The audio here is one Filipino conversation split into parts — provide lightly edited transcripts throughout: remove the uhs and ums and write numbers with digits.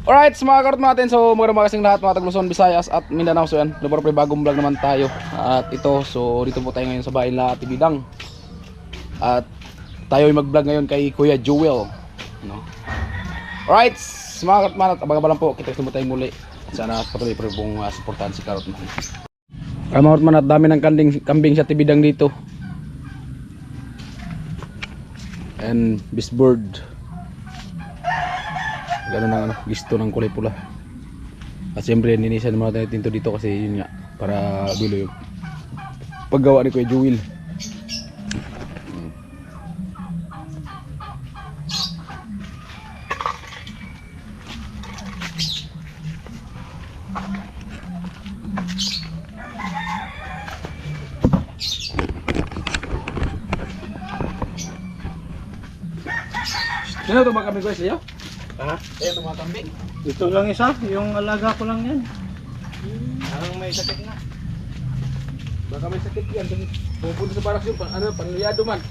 Alright, mga karot natin. So magandang kasing lahat mga Tagluson, Visayas at Mindanao. So yan, lubar pre bagong vlog naman tayo. At ito, so dito po tayo ngayon sa bahay na Tibidang. At tayo ay mag-vlog ngayon kay Kuya Jewel, no? Alright, mga karot man, at abang-abang lang po. Kita mo tayo muli. At sana patuloy pre pong suportahan si Karot man. Mga karot man, at dami ng kambing sa Tibidang dito. And beast bird. Ganun ang gisto ng kulay pula. At siyempre ninisan naman natin tinto dito kasi yun nga, para bilo yung paggawa ni Kuya Jewel. Sino ito ba kami guys, Leo? Ha? Ito mga kambing. Ito lang isa, yung alaga ko lang yan. Parang may sakit na. Baka may sakit yan. Pupunta sa barak yun, ano, panluyado man.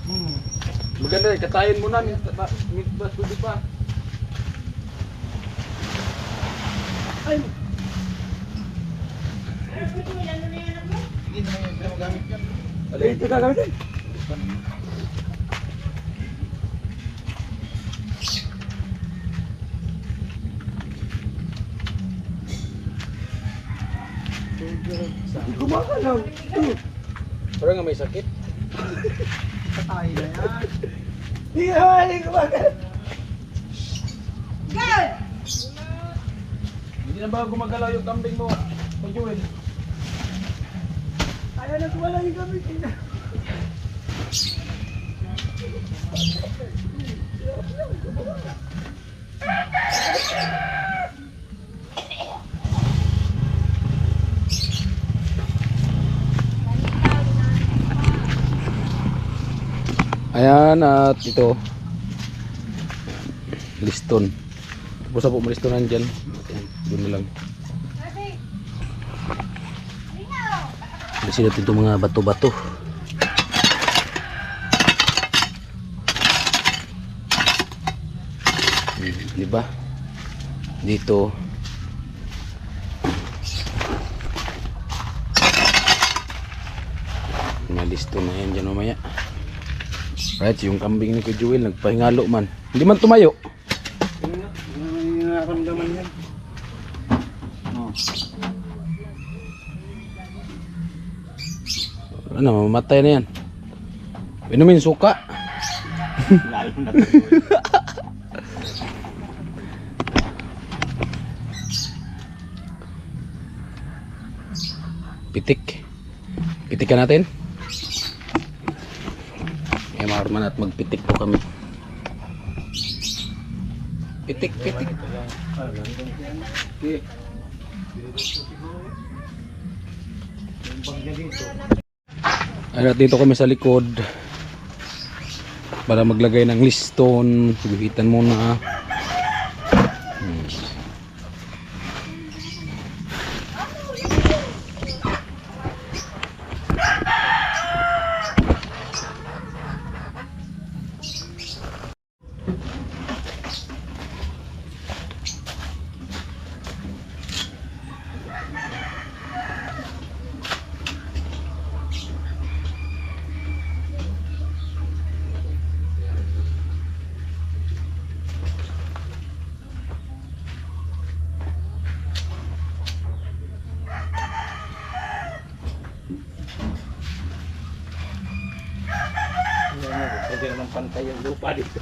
Maganda, katayin mo na, mitbas tubig pa. Ay! Hindi naman yung ginagamit yan. Ito gagamitin. Gumagalaw. Parang nga may sakit. Patay na yan. Hindi gumagalaw. Hindi na ba gumagalaw yung kambing mo, Kuya Jewel? Ayaw na kumala yung gamit. Ayan, at ito liston. Tapos na po malistonan dyan. Ayan, doon na lang. Kasi natin itong mga bato-bato. Diba? Dito malisto na yan dyan mamaya. Right, yung kambing ni Kuya Jewel nagpahingalo man. Hindi man tumayo. Yung nararamdaman yan. Ano, mamatay na yan. Inumin suka. Lalo na Pitik. Pitikan natin. Marman at magpitik po kami. Pitik. Okay. At dito kami sa likod para maglagay ng liston. Guhitan muna. Pwede naman pantay yung lupa dito.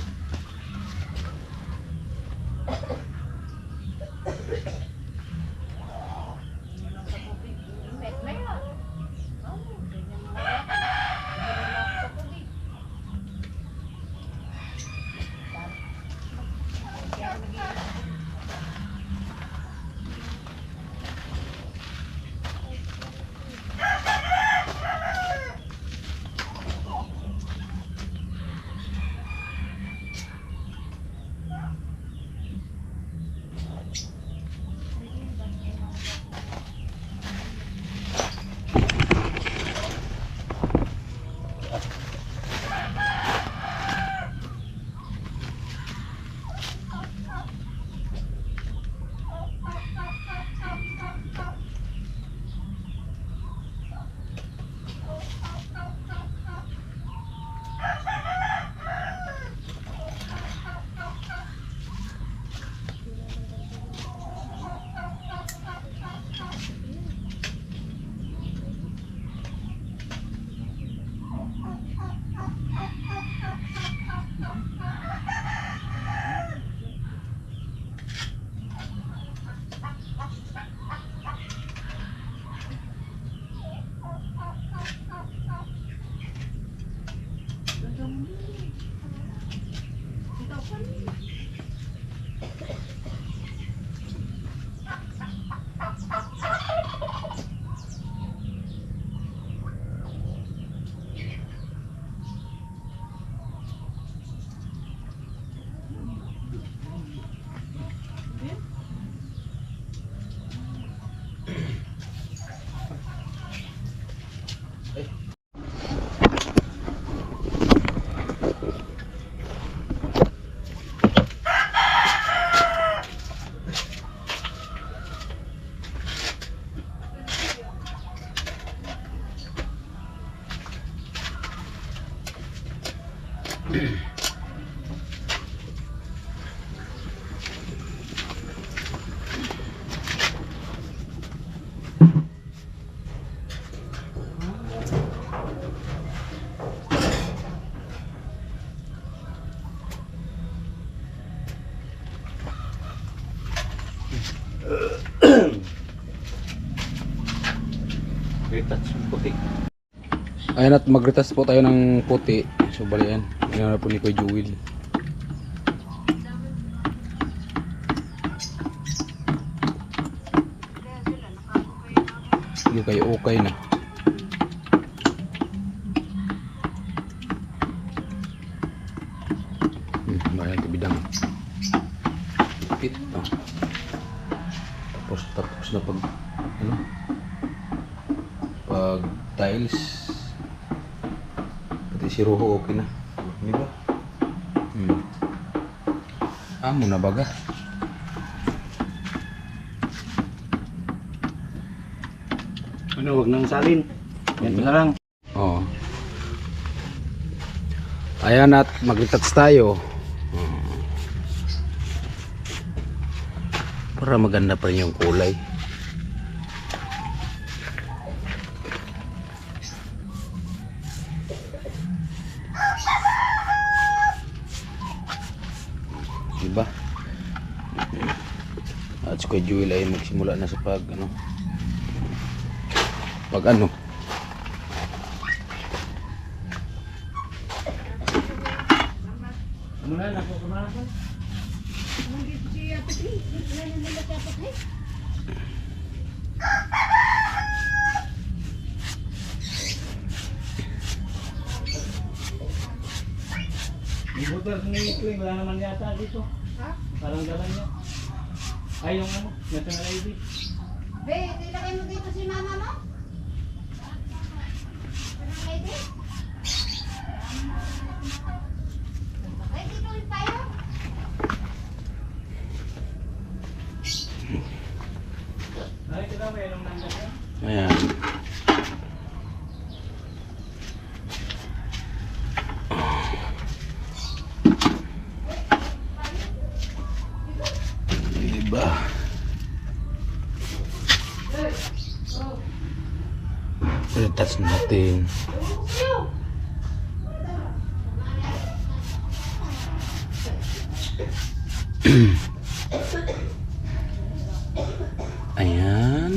Retouch puti. Ayan at mag-retouch po tayo ng puti. So bali yan. Ayan na po ni Kuya Jewel. Okay na. Bayan ito bidang. Ipit. Oh. Tapos na pag ano? Pag tiles. Pati si Roho okay na. Di ba? Amo na baga. Ano, wag nang salin. Yan na lang. Oh. Ayan at mag-retouch tayo. Para maganda pa rin yung kulay. Diba? At si Kuya Jewel ay magsimula na sa pag ano. Ano na, nakukumahan ko? Yung butas ni ito, wala naman yata dito. Ha? Parang dalan niya. Ay, yung ano, national ID. Be, ilagay mo dito si mama mo? Anong lady? Ay, dito ulit tayo? Ay, kita mo yung nandiyan yan. Ayan. Diba? Retouch natin. Ayan.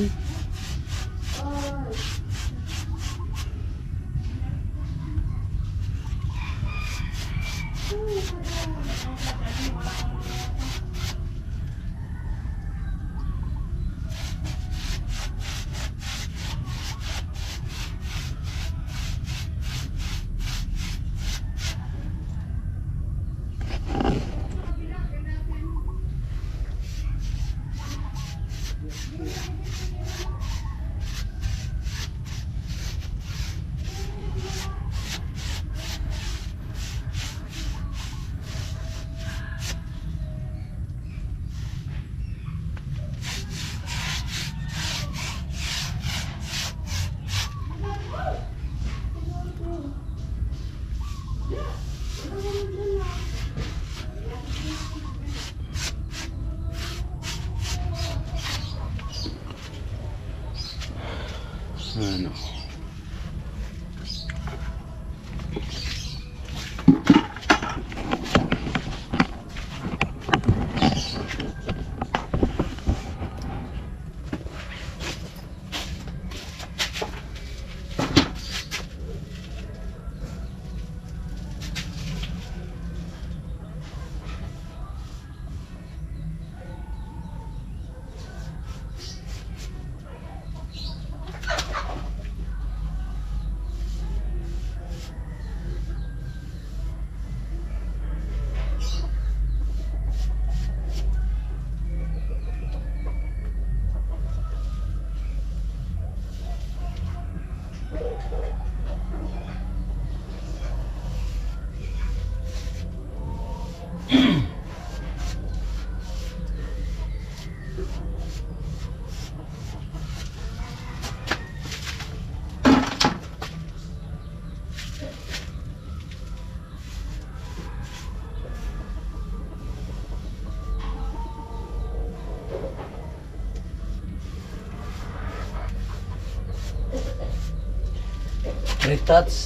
Ano?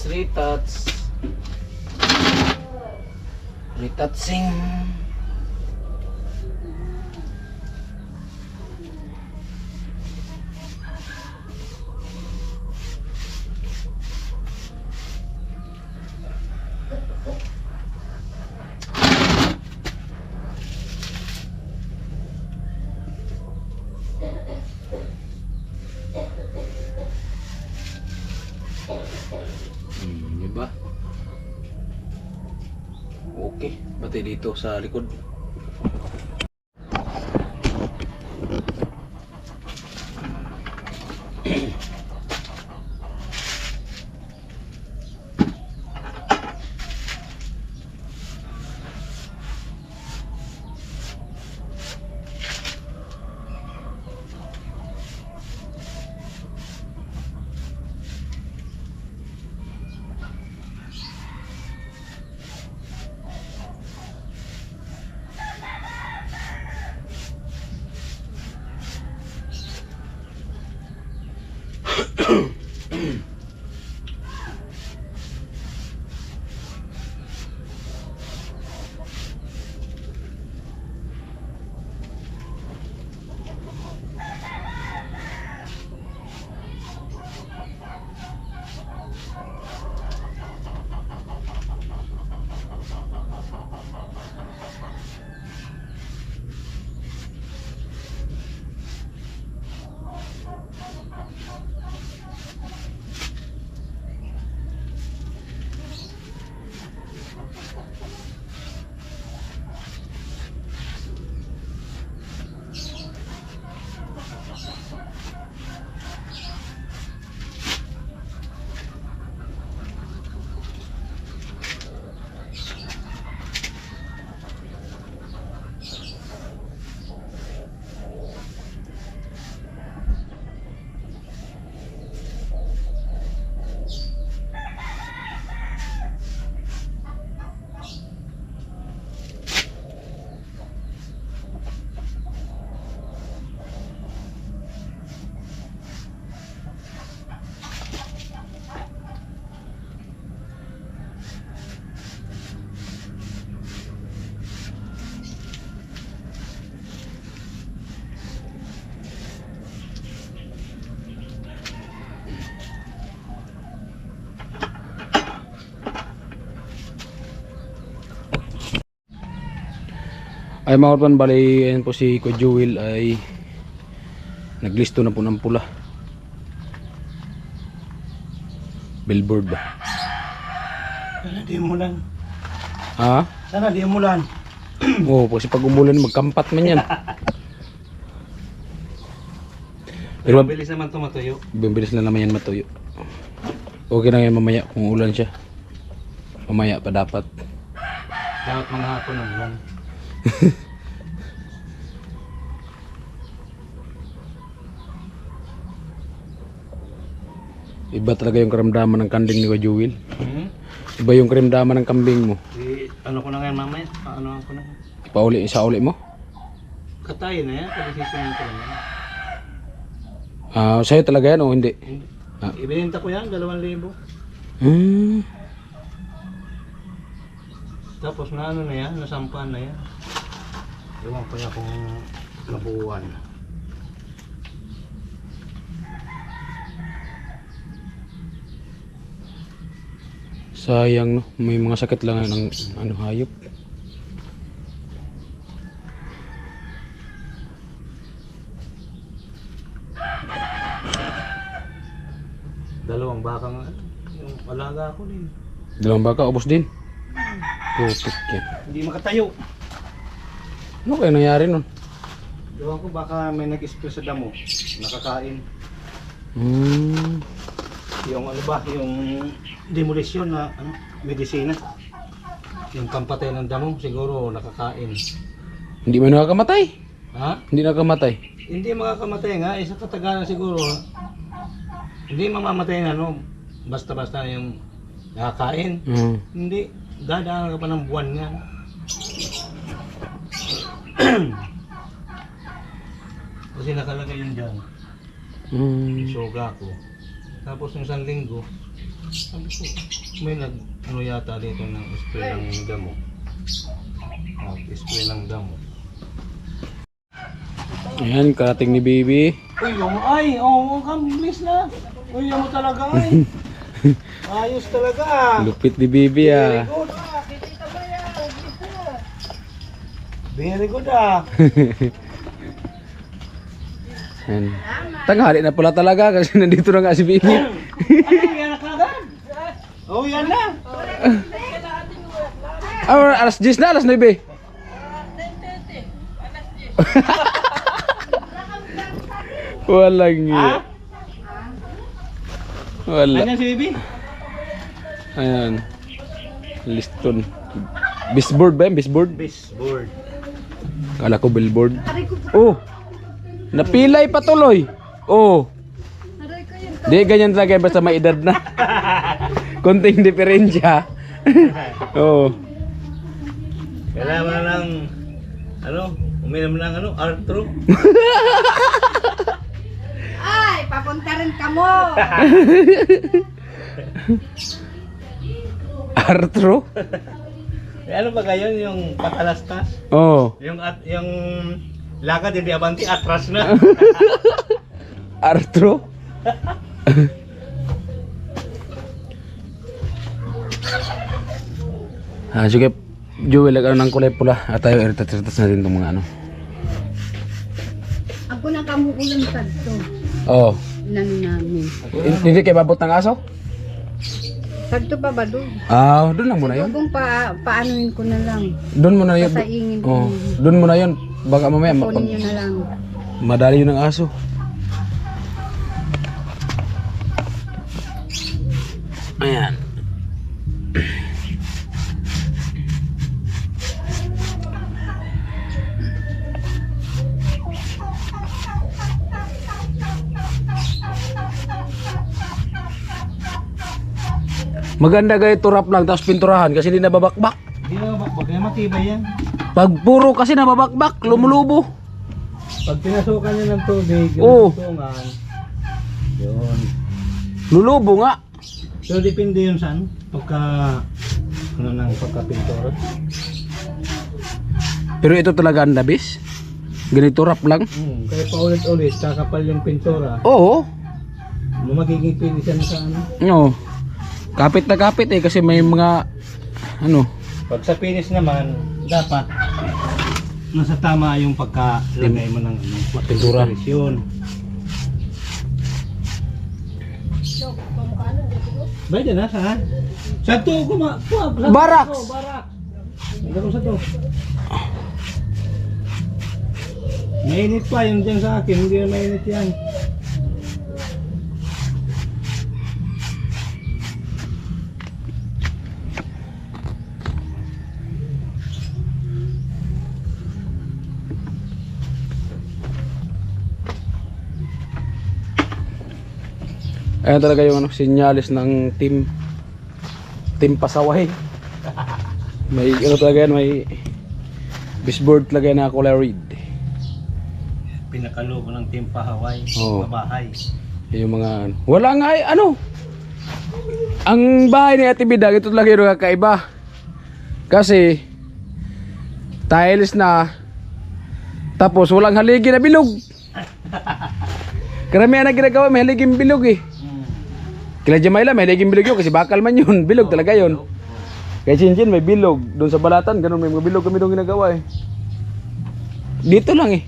Retouch. Retouching. pati dito sa likod. Ay mga kapan, bali ayan po si Kuya Jewel ay naglisto na po ng pula. Billboard ba? Sana di umulan. Ha? Sana di umulan. Oo, kasi pag umulan magkampat man yan. Pero Mabilis naman tumatuyo. bibilis na naman yan matuyo. Okay na yan mamaya kung ulan siya. Mamaya pa dapat. Dapat mga hapon ng ulan. Iba talaga yung karamdaman ng kanding ni Kuya Jewel. Hmm? Iba yung karamdaman ng kambing mo. Ano ko na ngayon mamaya? Ano ko na? Ipauli, isauli mo? Katayin na yan. Pag-isisin ko na yan. Sa'yo talaga yan o hindi? Hindi. Ah. Ibininta ko yan, 2,000. Hmm. Tapos na ano na yan, nasampan na yan. Ewan ko niya kung nabuuan. Sayang no, may mga sakit lang ng ano hayop. Dalawang baka nga. Yung alaga ko din. Dalawang baka, ubos din. Putik yan. Hindi makatayo. Ano kaya nangyari nun? Ewan ko baka may nag-spray sa damo. Nakakain. Hmm. Yung ano ba, yung demolition na ano, medisina. Yung pampatay ng damo, siguro nakakain. Hindi man nakakamatay. Ha? Hindi nakakamatay. Hindi makakamatay nga, isa katagalan siguro. Hindi mamamatay na no, basta-basta yung nakakain. Hmm. Hindi, dadaan ka pa ng buwan yan. Kasi nakalagay yun dyan, Hmm. suga ko. Tapos yung isang linggo, sabi ko, may nag, ano yata dito ng spray ng damo. Spray ng damo. Ayan, karating ni Baby. Uy, ay, oo, kambis na. Uy, mo talaga ay. Ayos talaga. Lupit ni Baby Very ah. good. Very good ah. Ayan. Tanghali na pala talaga kasi nandito na nga si Baby. Ano yan na kagad? Oh, yan na. Alas 10 na, alas 9. Walang iya. Wala. Ano si Bibi? Ayan. Liston. Bisboard ba yan? Bisboard? Baseboard. Kala ko billboard. Oh! Napilay patuloy. Oh! Di ganyan talaga basta may edad na. Konting diferensya. Oh. Kailangan mo na ng, uminom ng Artro. Ay, papunta rin ka mo. Artro? Ano ba ngayon yung patalastas? Oh. Yung lakad hindi abanti, atras na. Artro? Sige, Joel, ng kulay pula. At tayo, iritas natin itong mga ano. Ako na kamuulan kadto. Oh. Nang namin. Hindi kayo babot ng aso? Kadto pa ba doon? Ah, doon lang muna yun. Kung paanoin ko na lang. Doon muna yun. Pasaingin ko. Oh, doon muna yun. Baka mamaya Kunin nyo na lang. madali yun ng aso. Ayan. Maganda kayo turap lang tapos pinturahan kasi hindi nababakbak. Hindi na bakbak, kaya matibay yan. Pag puro kasi nababakbak, lumulubo. Pag pinasukan nyo ng tubig, Oo. yung tungan, yun. Lulubo nga. So depende yun saan, pagka-pintura. Pero ito talaga ang labis. Ganito rap lang. Kaya paulit-ulit, kakapal yung pintura, Oo. magiging finish yan sa No. Kapit na kapit kasi may mga ano. Pag sa finish naman, dapat nasa tama yung pagkalagay mo ng Pintura. yun. Ba dyan ha, saan? Sa to, Barracks! Barak! Ito sa to. Mainit pa yung dyan sa akin, hindi na mainit yan. Ayan talaga yung sinyalis ng team pasaway. May ano talaga yan, may bisboard talaga yan na kulay red. Pinakalo ko ng team Pahaway, Oo. bahay. Yung mga wala nga ang bahay ni Ate Bidag ito talaga yung kakaiba. Kasi tiles na tapos walang haligi na bilog. Karamihan na ginagawa may haliging bilog Kila Jamaila may haliging bilog yun kasi bakal man yun. Bilog talaga yun. Kaya Chinchin may bilog. Doon sa Balatan ganun may mga bilog kami doon ginagawa Dito lang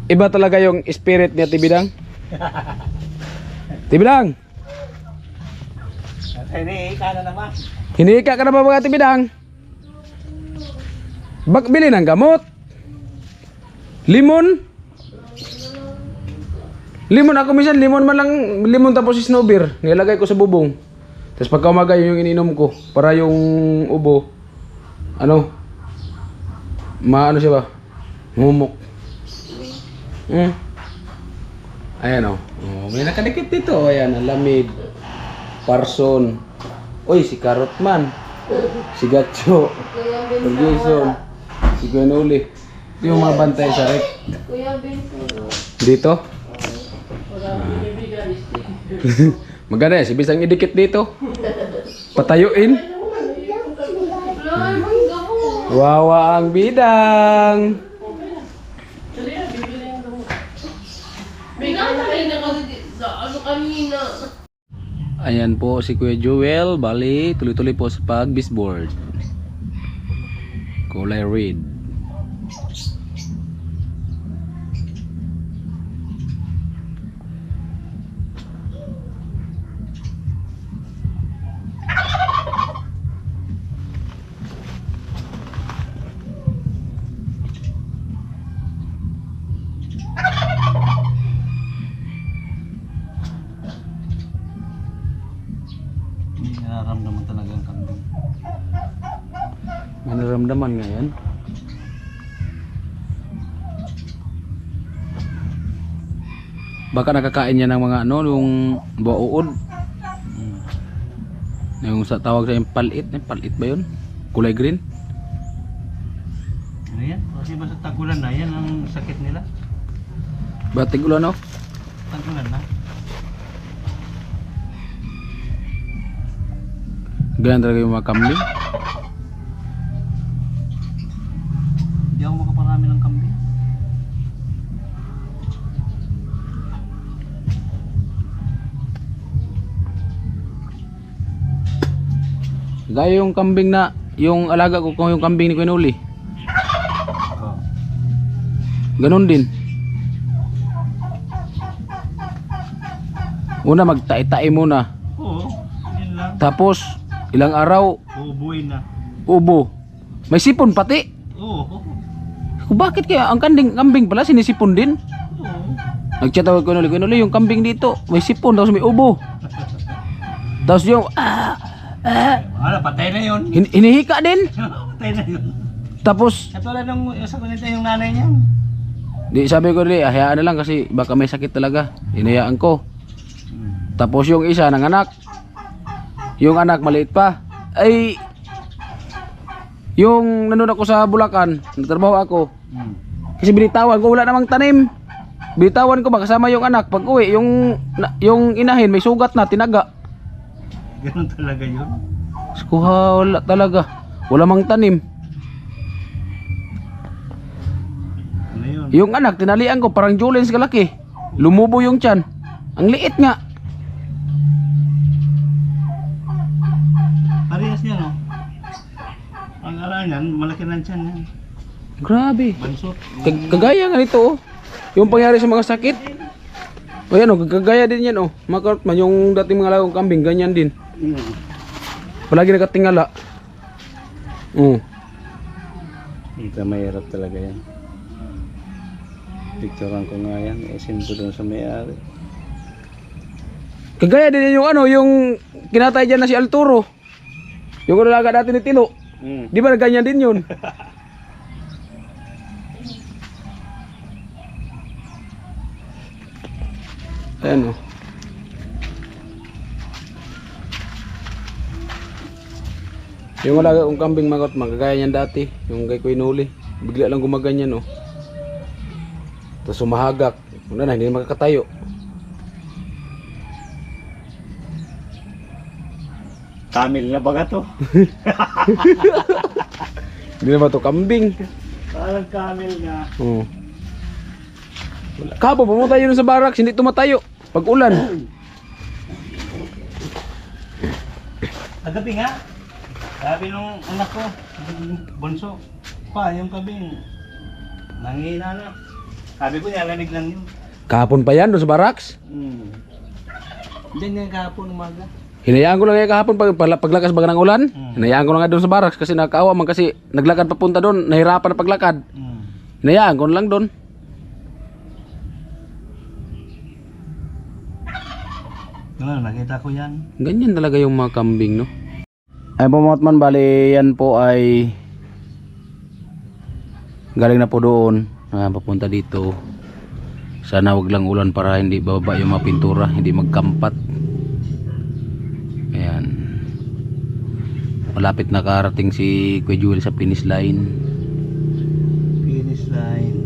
Iba talaga yung spirit ni Ate Bidang. Ate Bidang, Hinihika na naman. hinihika ka na ba mga Ate Bidang? Bili ng gamot. Limon. Limon ako minsan, limon man lang, limon tapos snow beer. Nilagay ko sa bubong. Tapos pagka umaga yung ininom ko para yung ubo maano siya ba? Ngumok. Ayan may nakadikit dito. Ayan, alamid. Parson. Uy, si Carrotman. Si Gatcho. Ferguson. Si Gwenoli. Ito yung mga bantay sa rep. Dito. Maganda si Bisang idikit dito. Patayuin. Wawa ang Bidang. Ayan po si Kuya Joel. Bali, tuloy-tuloy po sa pag-bisboard. Kulay red. nararamdaman nga yan. Baka nakakain niya ng mga ano, yung buuod. Yung sa tawag sa yung palit ba yun? Kulay green? Ano yan? Kasi basta tagulan na, yan ang sakit nila. Batig ulan no? Tagulan na. Ganyan talaga yung mga kambing. Hindi ako makaparami ng kambing. Gaya yung kambing na, yung alaga ko kung yung kambing ni Kuya Noli. Oh. Ganon din. Una magtai-tai muna. Oo, yun lang. Tapos ilang araw Bubuin na. ubo. May sipon pati. Oo. Bakit kaya ang kambing pala sinisipon din? Oo. Nag-chat ako kay Kuya Noli, yung kambing dito may sipon tapos may ubo. Tapos yung Wala, patay na yun. hinihika din. Patay na yun. Tapos Katulad nung sa kunita yung nanay niya. di sabi ko rin, hayaan na lang kasi baka may sakit talaga. Hinayaan ko. Tapos yung isa nanganak. Yung anak maliit pa. Ay yung nanood ako sa Bulacan, nagtrabaho ako. Kasi binitawan ko wala namang tanim. Binitawan ko ba kasama yung anak pag uwi, yung inahin may sugat na tinaga. Ganun talaga yun. Kuha wala talaga. Wala mang tanim. Ano yun? Yung anak tinalian ko parang Julens kalaki. Lumubo yung tiyan. Ang liit nga. Parehas niya, no? Ang ala niyan, malaki na tiyan yan. Grabe. Bansot. Kagaya nga nito oh. Yung pangyari sa mga sakit. O yan oh, kagaya din yan oh. Makarot man yung dating mga lagong kambing, ganyan din. Palagi nakatingala. Ito mahirap talaga yan. Picturean ko nga yan. Isin ko doon sa may-ari. Kagaya din yung ano, yung kinatay dyan na si Arturo. Yung alaga dati ni Tino. Di ba ganyan din yun? Ayan oh. Yung alaga kong kambing magot, magagaya niyan dati. Yung kay Kuya Noli. Bigla lang gumaganyan oh. Tapos sumahagak. Una na, hindi na makakatayo. Kamil na baga to. Hindi na ba ito kambing? Parang kamil nga. Oo. Kapo, pumunta yun sa barracks, hindi tumatayo. Pag ulan. Kagabi nga. Sabi nung anak ko, yung bunso, pa, yung kabing, nangihina na. Sabi ko, nalanig lang yun. Kahapon pa yan doon sa barracks. Hindi niya kahapon umaga. Hinayaan ko lang kaya kahapon paglakas baga ng ulan. Hinayaan ko lang nga doon sa barracks kasi nakakaawa man kasi naglakad papunta doon, nahirapan na paglakad. Hinayaan ko lang doon. Ano, nakita ko yan. Ganyan talaga yung mga kambing, no? Ay po mga man, bali yan po ay galing na po doon. Papunta dito. Sana wag lang ulan para hindi bababa yung mga pintura, hindi magkampat. Ayan. Malapit na karating si Kuya Jewel sa finish line. Finish line.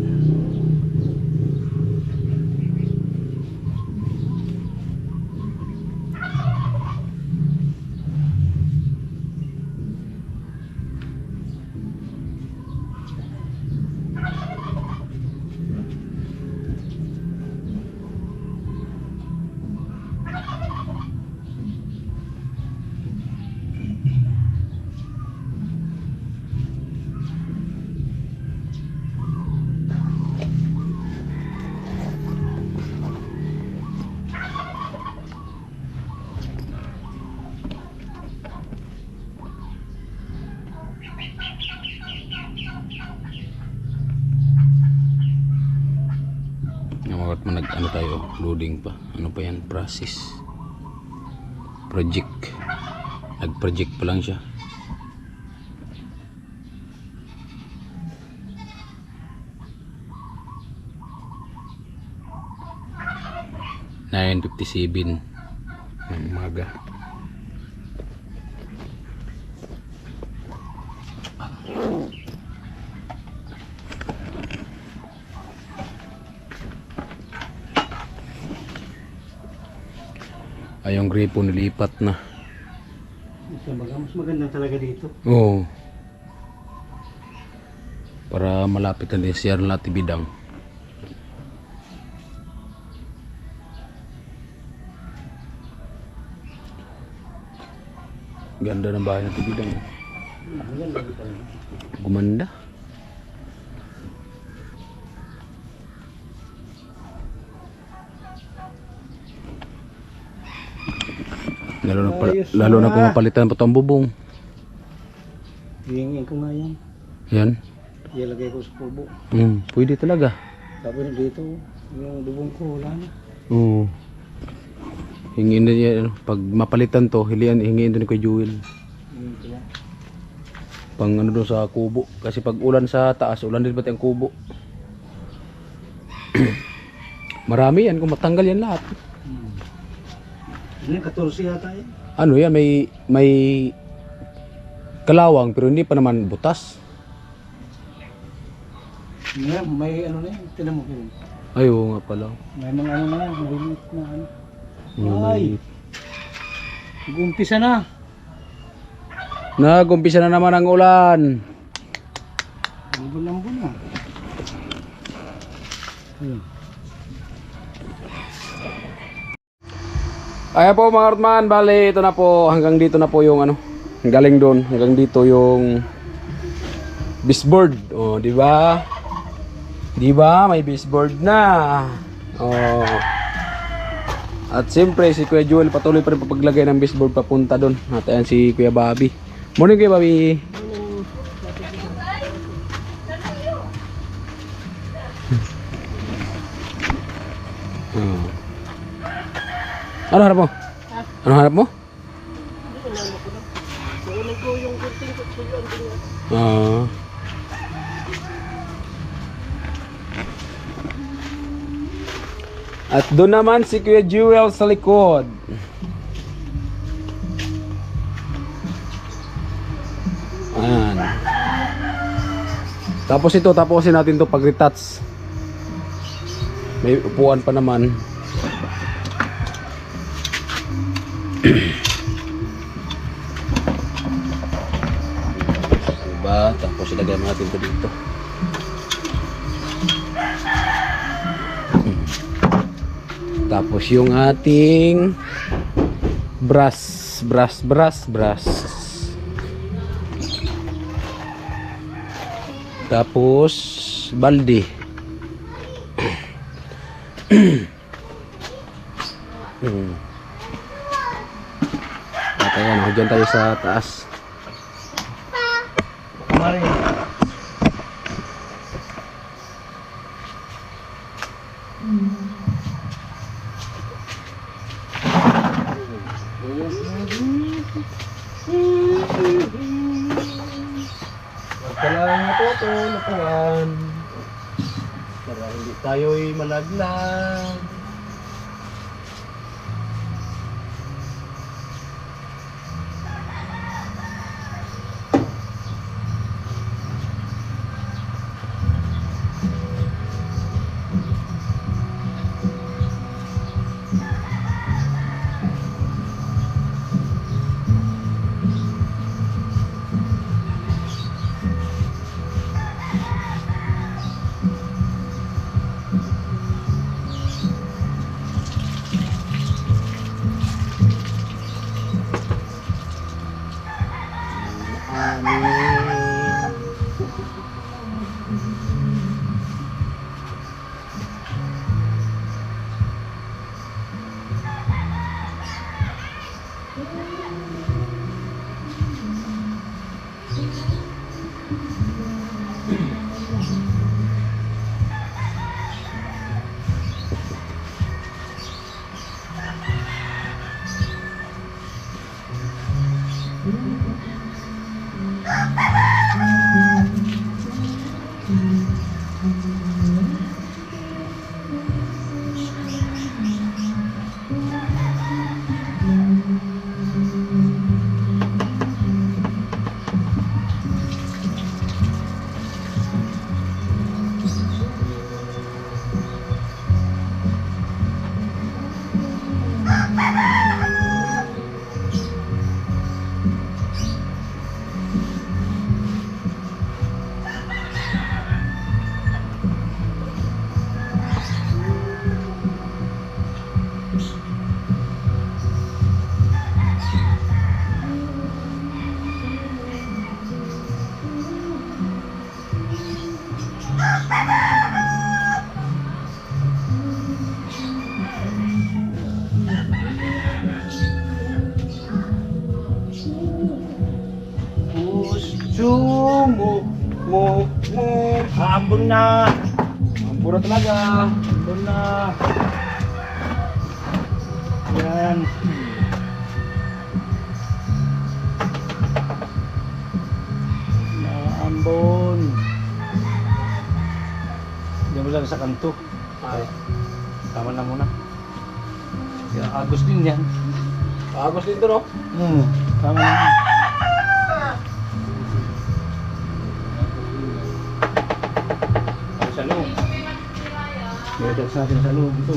Ano tayo, loading pa. Ano pa yan? Process. Project. Nag-project pa lang siya. 9:57 ng umaga. Ay, yung gripo nilipat na. Mas maganda talaga dito. Oo. Para malapit na din siya ng Latibidang. Ganda ng bahay ng Latibidang. Gumanda. Lalo na kung mapalitan pa ito ang bubong. Hingin ko nga yan. Yan. Ilagay ko sa kubo. Pwede talaga. Tapos dito, yung bubong ko, wala na. Oo. Hingin na yan. Pag mapalitan to, hingin doon kay Jewel. Pang ano doon sa kubo. Kasi pag ulan sa taas, ulan din pati ang kubo. Marami yan kung matanggal yan lahat. Ano, 14 yata yan. Ano yan, may kalawang pero hindi pa naman butas. May ano na yan, tinan mo yun. Ay, oo nga pala. May mga ano na yan, malilit na ano. Ay, Nag-umpisa na. nag-umpisa na naman ang ulan. Lambon na. Ayan po mga Rotman, bali ito na po, hanggang dito na po yung ano, galing doon, hanggang dito yung baseboard. Oh, di ba? Di ba? May baseboard na. Oh. At siyempre si Kuya Joel patuloy pa rin papaglagay ng baseboard papunta doon. At ayan si Kuya Bobby. Morning Kuya Bobby. Ano harap mo? Ano harap mo? At doon naman si Kuya Jewel sa likod. Ayan. Tapos ito, tapusin natin to pag retouch. May upuan pa naman. Diba? Tapos ilagay natin ito dito. Tapos yung ating brush. Tapos balde. At ayan, dyan tayo sa taas. Mari. Kailangan na po ito, napangan. Para hindi tayo'y malaglag. Puso mo, ambon na. Pura talaga. Ambon na. Yan. Naambon. Diyan mo lang sa kanto. Ay, tama na muna. Kaya agos din yan. Agos din to, no? Tama na. Sa loob. Meron sa atin sa loob ito.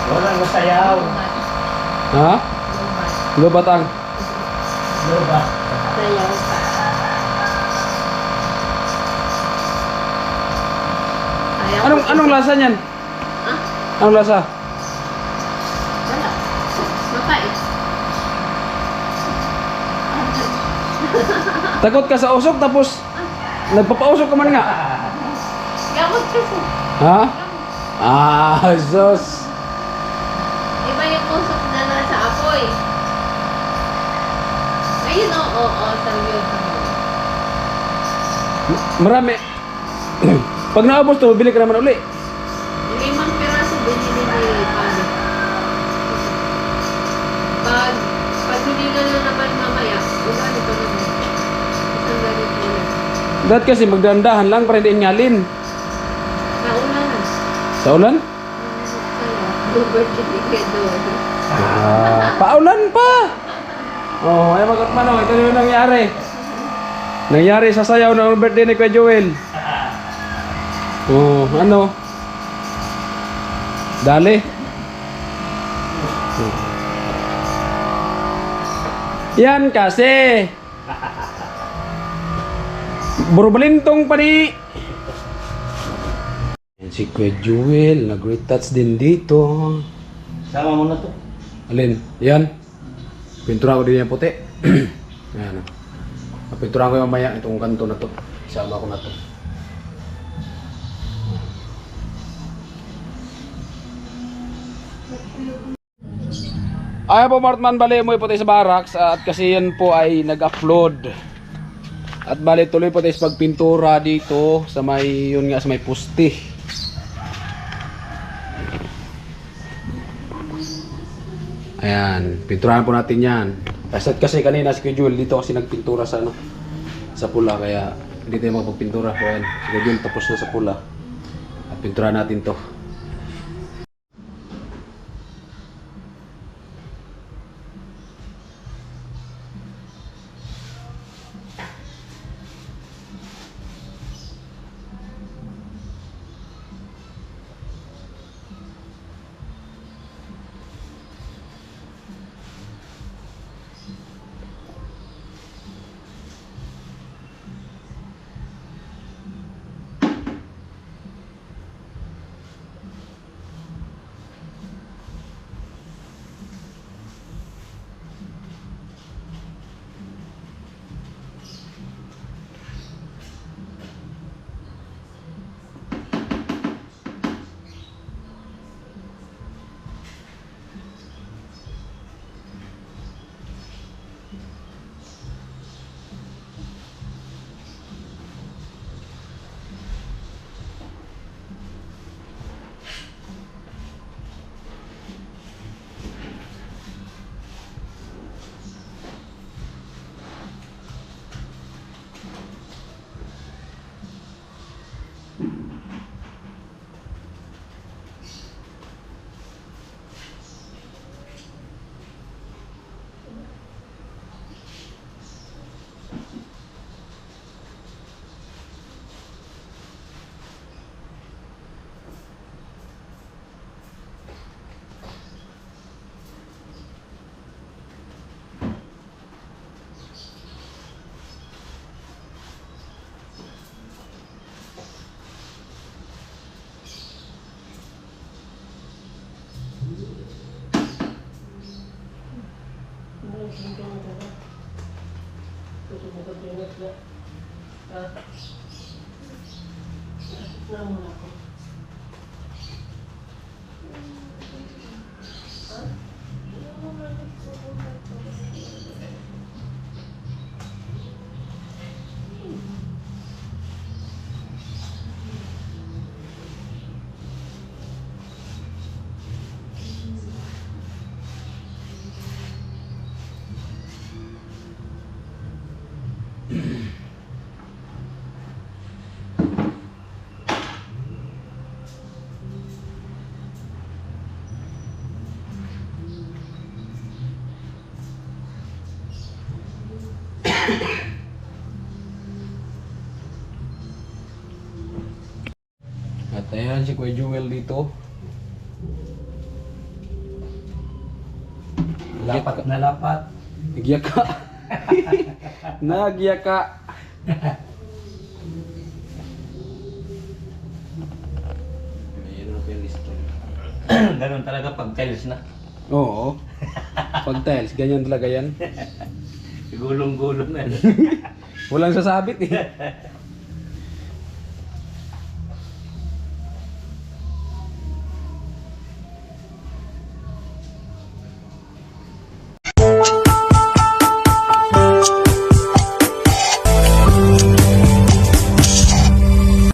Walang masayaw. Ha? Lubatang. Loba. Sayaw ka. Anong lasa niyan? Ha? Anong lasa? Wala. Mapait. Takot ka sa usok tapos nagpapausok ka man nga. Gamot kasi. Ha? Ah, sus. Iba yung usok na nasa apoy. Ayun, oo, sabi yun. Marami. Pag naubos to, bili ka naman uli. 5 piraso binili ni Pali. Pag hindi na naman mamaya, ugali pa naman. Isang ganito ulit. Dahil kasi magdandahan lang para hindi ingalin. Nauna na. Sa ulan? Bluebird ticket doon. Paulan pa! Oh, ay magkatmano, ito yung nangyari. Nangyari sa sayaw ng birthday ni Kuya Joel. Oh, ano? Dali. Yan kasi. Burbalintong pa ni. Yan si Kuya Joel, nag-retouch din dito. Sama mo na to. Alin? Yan. Pintura ko din yung puti. Ayan. Pintura ko yung mamaya itong kanto na to. Isama ko na to. Ayaw po Martman, bali mo po tayo sa barracks at kasi yan po ay nag-upload. At bali tuloy po tayo sa pagpintura dito sa may, yun nga, sa may pusti. Ayan, pinturahan po natin yan. Kasi kanina si Kuya Joel dito kasi nagpintura sa ano, sa pula, kaya hindi tayo magpagpintura. Ayan, si Kuya Joel tapos na sa pula. At pinturahan natin to. At ayan si Kuya Jewel dito. Lapat na lapat. Nagya ka. Nagya ka. Mayroon pa yung listo. Ganun talaga pag tiles na. Oo. Pag tiles, ganyan talaga yan. Gulong-gulong na. Walang sasabit eh.